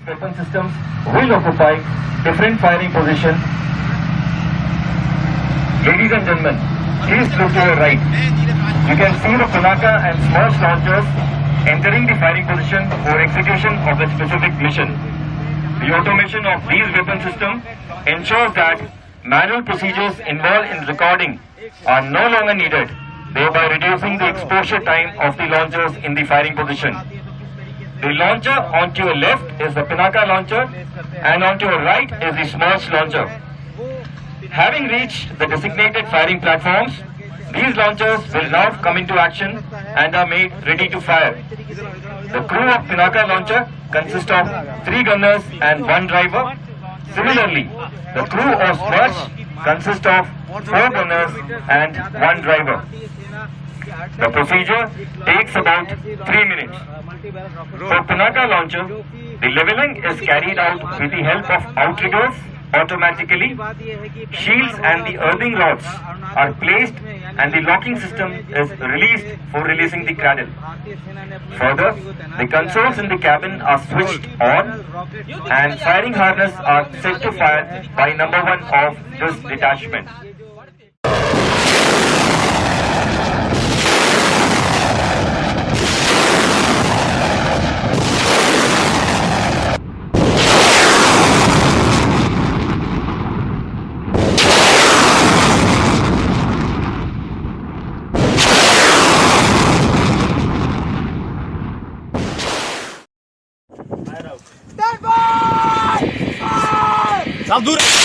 weapon systems will occupy different firing positions. Ladies and gentlemen, please look to your right. You can see the Pinaka and Smash launchers entering the firing position for execution of the specific mission. The automation of these weapon systems ensures that manual procedures involved in recording are no longer needed, thereby reducing the exposure time of the launchers in the firing position. The launcher on your left is the Pinaka launcher and on your right is the Smash launcher. Having reached the designated firing platforms, these launchers will now come into action and are made ready to fire. The crew of Pinaka launcher consists of 3 gunners and 1 driver. Similarly, the crew of Smash consists of 4 gunners and 1 driver. The procedure takes about 3 minutes. For Pinaka launcher, the leveling is carried out with the help of outriggers automatically. Shields and the earthing rods are placed and the locking system is released for releasing the cradle. Further, the consoles in the cabin are switched on and firing harness are set to fire by number 1 of this detachment. Stand by! Sal, dura!